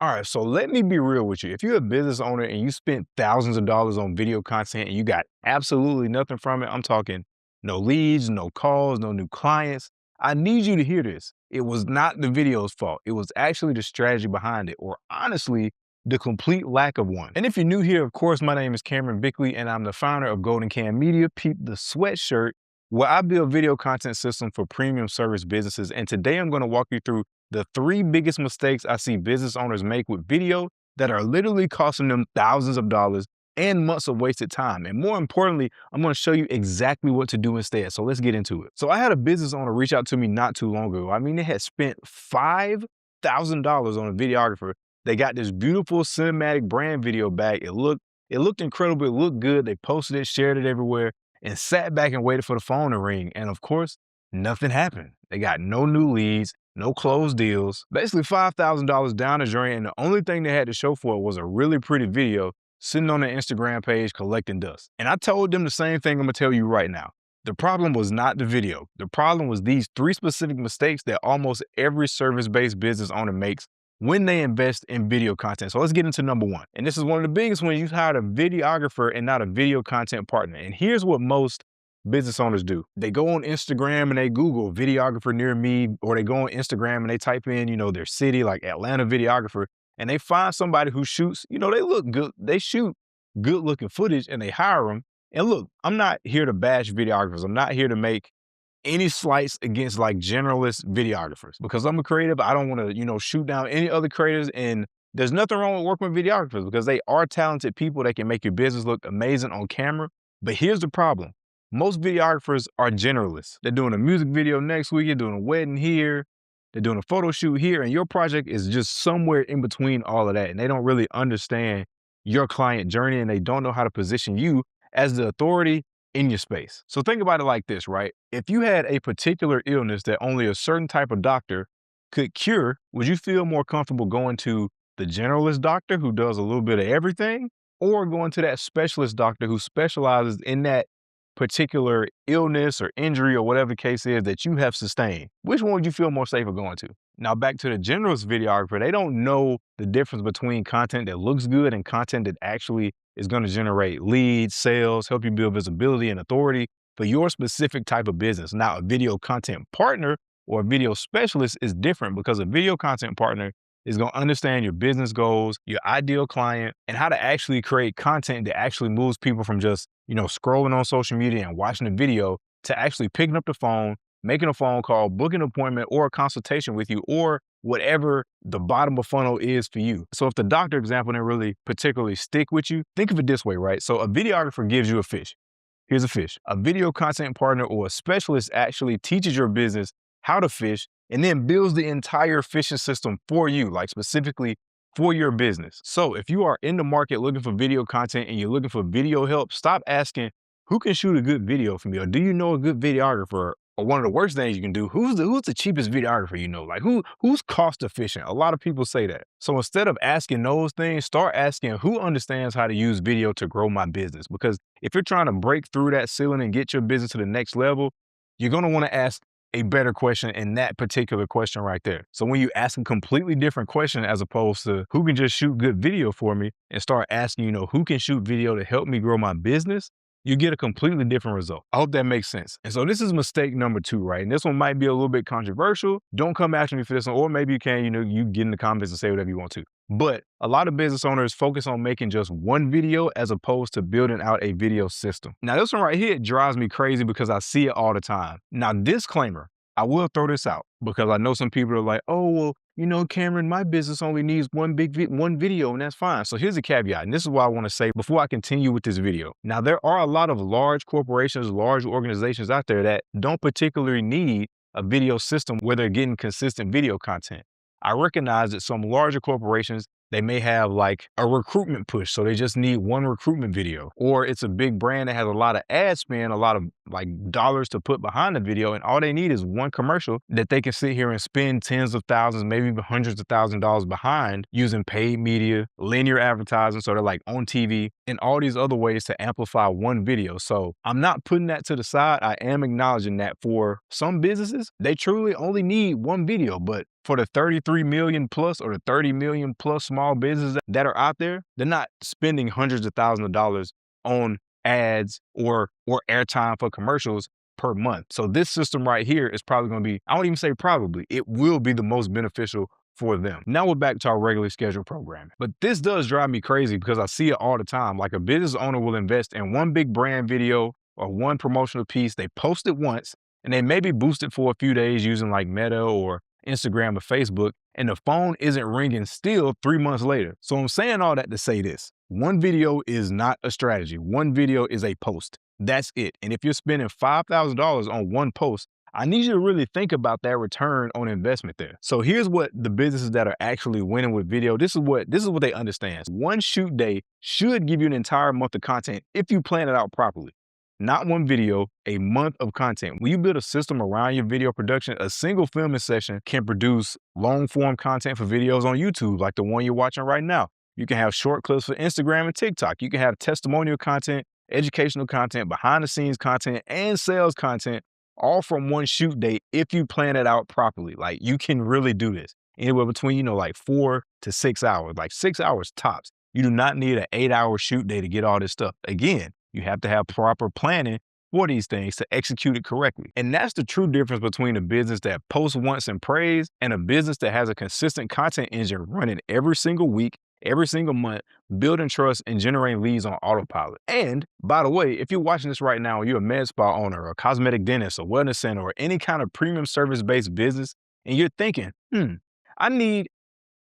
All right, so let me be real with you. If you're a business owner and you spent thousands of dollars on video content and you got absolutely nothing from it, I'm talking no leads, no calls, no new clients. I need you to hear this. It was not the video's fault. It was actually the strategy behind it, or honestly, the complete lack of one. And if you're new here, of course, my name is Cameron Bickley and I'm the founder of GoldenCam Media, Peep the Sweatshirt, where I build video content systems for premium service businesses. And today I'm going to walk you through the three biggest mistakes I see business owners make with video that are literally costing them thousands of dollars and months of wasted time. And more importantly, I'm going to show you exactly what to do instead. So let's get into it. So I had a business owner reach out to me not too long ago. I mean, they had spent $5,000 on a videographer. They got this beautiful cinematic brand video back. It looked incredible. It looked good. They posted it, shared it everywhere, and sat back and waited for the phone to ring. And of course, nothing happened. They got no new leads, no closed deals, basically $5,000 down the drain. And the only thing they had to show for it was a really pretty video sitting on their Instagram page collecting dust. And I told them the same thing I'm gonna tell you right now. The problem was not the video. The problem was these three specific mistakes that almost every service-based business owner makes when they invest in video content. So let's get into number one. And this is one of the biggest ones. You've hired a videographer and not a video content partner. And here's what most business owners do. They go on Instagram and they Google videographer near me, or they go on Instagram and they type in, their city, like Atlanta videographer, and they find somebody who shoots, they look good. They shoot good looking footage and they hire them. And look, I'm not here to bash videographers. I'm not here to make any slights against like generalist videographers because I'm a creative. I don't want to, shoot down any other creators. And there's nothing wrong with working with videographers because they are talented people that can make your business look amazing on camera. But here's the problem. Most videographers are generalists. They're doing a music video next week, you're doing a wedding here, they're doing a photo shoot here, and your project is just somewhere in between all of that. And they don't really understand your client journey and they don't know how to position you as the authority in your space. So think about it like this, right? If you had a particular illness that only a certain type of doctor could cure, would you feel more comfortable going to the generalist doctor who does a little bit of everything, or going to that specialist doctor who specializes in that particular illness or injury or whatever the case is that you have sustained? Which one would you feel more safer going to? Now back to the generalist videographer, they don't know the difference between content that looks good and content that actually is going to generate leads, sales, help you build visibility and authority for your specific type of business. Now a video content partner or a video specialist is different because a video content partner is going to understand your business goals, your ideal client, and how to actually create content that actually moves people from just, scrolling on social media and watching a video to actually picking up the phone, making a phone call, booking an appointment or a consultation with you, or whatever the bottom of funnel is for you. So if the doctor example didn't really particularly stick with you, think of it this way, right? So a videographer gives you a fish. Here's a fish. A video content partner or a specialist actually teaches your business how to fish and then builds the entire fishing system for you, like specifically for your business. So if you are in the market looking for video content and you're looking for video help, stop asking who can shoot a good video for me, or do you know a good videographer? Or one of the worst things you can do, who's the cheapest videographer you know? Like who's cost efficient? A lot of people say that. So instead of asking those things, start asking who understands how to use video to grow my business. Because if you're trying to break through that ceiling and get your business to the next level, you're going to want to ask a better question in that particular question right there. So when you ask a completely different question as opposed to who can just shoot good video for me and start asking, who can shoot video to help me grow my business, you get a completely different result. I hope that makes sense. And so this is mistake number two, right? And this one might be a little bit controversial. Don't come after me for this one, or maybe you can, you get in the comments and say whatever you want to. But a lot of business owners focus on making just one video as opposed to building out a video system. Now this one right here drives me crazy because I see it all the time. Now disclaimer, I will throw this out because I know some people are like, oh, well, Cameron, my business only needs one video and that's fine. So here's a caveat. And this is what I want to say before I continue with this video. Now, there are a lot of large corporations, large organizations out there that don't particularly need a video system where they're getting consistent video content. I recognize that some larger corporations, they may have like a recruitment push. So they just need one recruitment video, or it's a big brand that has a lot of ad spend, a lot of like dollars to put behind the video. And all they need is one commercial that they can sit here and spend tens of thousands, maybe even hundreds of thousands of dollars behind using paid media, linear advertising. So they're like on TV and all these other ways to amplify one video. So I'm not putting that to the side. I am acknowledging that for some businesses, they truly only need one video, but for the 33 million plus or the 30 million plus small businesses that are out there, they're not spending hundreds of thousands of dollars on ads or airtime for commercials per month. So this system right here is probably going to be, I won't even say probably, it will be the most beneficial for them. Now we're back to our regularly scheduled programming. But this does drive me crazy because I see it all the time. Like a business owner will invest in one big brand video or one promotional piece. They post it once and they maybe boost it for a few days using like Meta or Instagram or Facebook, and the phone isn't ringing still 3 months later. So I'm saying all that to say this. One video is not a strategy. One video is a post. That's it. And if you're spending $5,000 on one post, I need you to really think about that return on investment there. So here's what the businesses that are actually winning with video, this is what they understand. One shoot day should give you an entire month of content if you plan it out properly. Not one video, a month of content. When you build a system around your video production, a single filming session can produce long form content for videos on YouTube, like the one you're watching right now. You can have short clips for Instagram and TikTok. You can have testimonial content, educational content, behind the scenes content, and sales content, all from one shoot day if you plan it out properly. Like you can really do this anywhere between, like 4 to 6 hours, like 6 hours tops. You do not need an 8-hour shoot day to get all this stuff. Again, you have to have proper planning for these things to execute it correctly. And that's the true difference between a business that posts once and prays and a business that has a consistent content engine running every single week, every single month, building trust and generating leads on autopilot. And by the way, if you're watching this right now, you're a med spa owner or a cosmetic dentist or wellness center or any kind of premium service-based business, and you're thinking, I need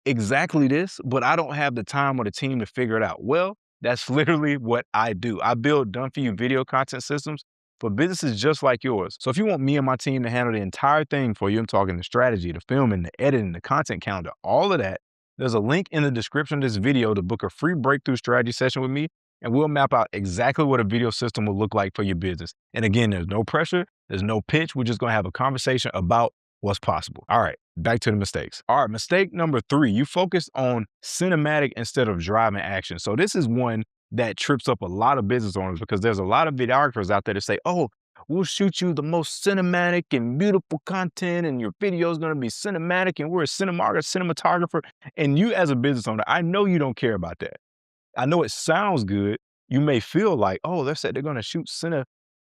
exactly this, but I don't have the time or the team to figure it out. Well, that's literally what I do. I build done-for-you video content systems for businesses just like yours. So if you want me and my team to handle the entire thing for you, I'm talking the strategy, the filming, the editing, the content calendar, all of that, there's a link in the description of this video to book a free breakthrough strategy session with me, and we'll map out exactly what a video system will look like for your business. And again, there's no pressure, there's no pitch. We're just gonna have a conversation about what's possible. All right, back to the mistakes. All right, mistake number 3, you focused on cinematic instead of driving action. So this is one that trips up a lot of business owners because there's a lot of videographers out there that say, oh, we'll shoot you the most cinematic and beautiful content and your video is gonna be cinematic and we're a cinematographer. And you as a business owner, I know you don't care about that. I know it sounds good. You may feel like, oh, they said they're gonna shoot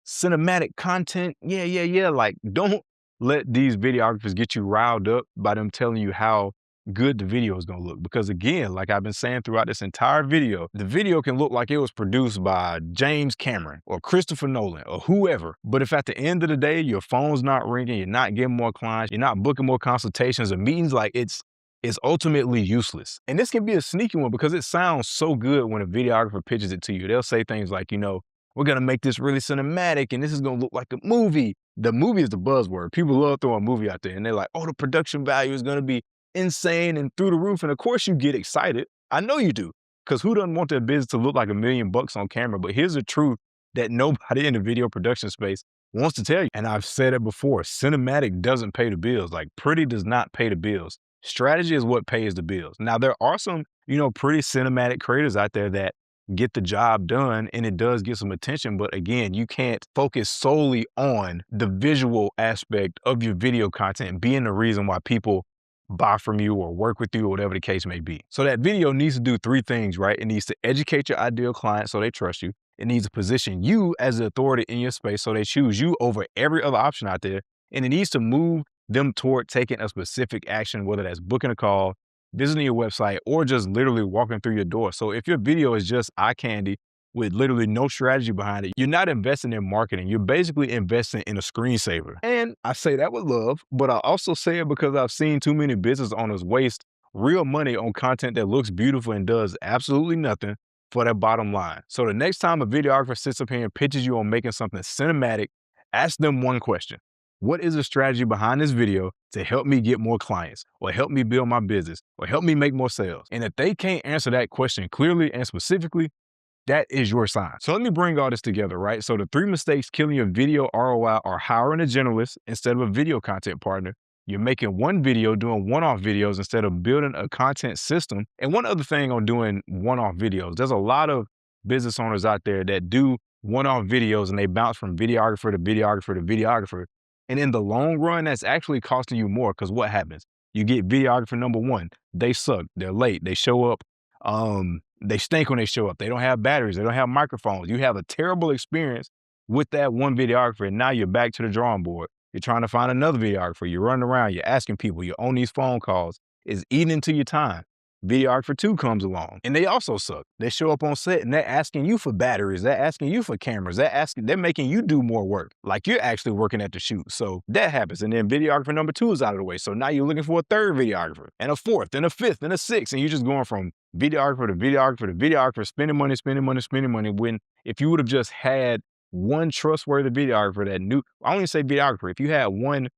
cinematic content. Yeah. Like, don't let these videographers get you riled up by them telling you how good the video is gonna look. Because again, like I've been saying throughout this entire video, the video can look like it was produced by James Cameron or Christopher Nolan or whoever. But if at the end of the day, your phone's not ringing, you're not getting more clients, you're not booking more consultations or meetings, like it's ultimately useless. And this can be a sneaky one because it sounds so good when a videographer pitches it to you. They'll say things like, we're gonna make this really cinematic and this is gonna look like a movie. The movie is the buzzword. People love throwing a movie out there and they're like, oh, the production value is gonna be insane and through the roof. And of course you get excited. I know you do, because who doesn't want their business to look like $1 million on camera? But here's the truth that nobody in the video production space wants to tell you. And I've said it before, cinematic doesn't pay the bills. Like pretty does not pay the bills. Strategy is what pays the bills. Now there are some, pretty cinematic creators out there that get the job done and it does get some attention. But again, you can't focus solely on the visual aspect of your video content being the reason why people buy from you or work with you or whatever the case may be. So that video needs to do 3 things, right? It needs to educate your ideal client so they trust you. It needs to position you as the authority in your space so they choose you over every other option out there. And it needs to move them toward taking a specific action, whether that's booking a call, visiting your website, or just literally walking through your door. So if your video is just eye candy with literally no strategy behind it, you're not investing in marketing. You're basically investing in a screensaver. And I say that with love, but I also say it because I've seen too many business owners waste real money on content that looks beautiful and does absolutely nothing for their bottom line. So the next time a videographer sits up here and pitches you on making something cinematic, ask them one question. What is the strategy behind this video to help me get more clients or help me build my business or help me make more sales? And if they can't answer that question clearly and specifically, that is your sign. So let me bring all this together, right? So the 3 mistakes killing your video ROI are hiring a generalist instead of a video content partner. You're making one video, doing one-off videos instead of building a content system. And one other thing on doing one-off videos, there's a lot of business owners out there that do one-off videos and they bounce from videographer to videographer to videographer. And in the long run, that's actually costing you more because what happens? You get videographer number one. They suck. They're late. They show up. They stink when they show up. They don't have batteries. They don't have microphones. You have a terrible experience with that one videographer, and now you're back to the drawing board. You're trying to find another videographer. You're running around. You're asking people. You're on these phone calls. It's eating into your time. Videographer two comes along, and they also suck. They show up on set, and they're asking you for batteries. They're asking you for cameras. They're making you do more work, like you're actually working at the shoot. So that happens, and then videographer number two is out of the way. So now you're looking for a third videographer, and a fourth, and a fifth, and a sixth, and you're just going from videographer to videographer to videographer, spending money, spending money, spending money. When if you would have just had one trustworthy videographer that knew, I only say videographer, if you had one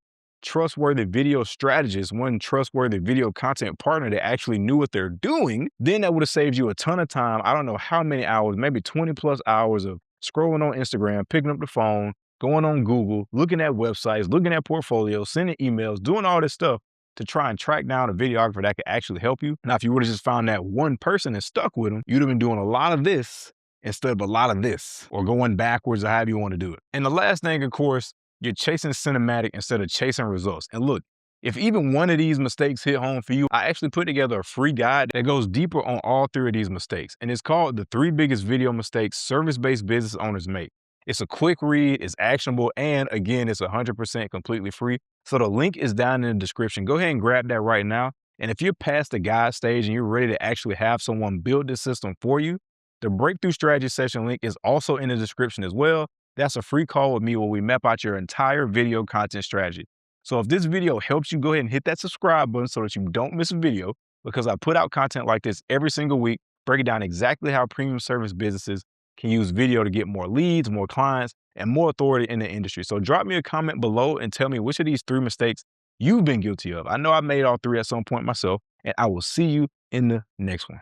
trustworthy video strategist, one trustworthy video content partner that actually knew what they're doing, then that would have saved you a ton of time. I don't know how many hours, maybe 20 plus hours of scrolling on Instagram, picking up the phone, going on Google, looking at websites, looking at portfolios, sending emails, doing all this stuff to try and track down a videographer that could actually help you. Now, if you would have just found that one person and stuck with them, you'd have been doing a lot of this instead of a lot of this, or going backwards or however you want to do it. And the last thing, of course, you're chasing cinematic instead of chasing results. And look, if even one of these mistakes hit home for you, I actually put together a free guide that goes deeper on all three of these mistakes. And it's called The 3 Biggest Video Mistakes Service-Based Business Owners Make. It's a quick read, it's actionable, and again, it's 100% completely free. So the link is down in the description. Go ahead and grab that right now. And if you're past the guide stage and you're ready to actually have someone build this system for you, the Breakthrough Strategy Session link is also in the description as well. That's a free call with me where we map out your entire video content strategy. So if this video helps you, go ahead and hit that subscribe button so that you don't miss a video, because I put out content like this every single week, breaking down exactly how premium service businesses can use video to get more leads, more clients, and more authority in the industry. So drop me a comment below and tell me which of these 3 mistakes you've been guilty of. I know I made all 3 at some point myself, and I will see you in the next one.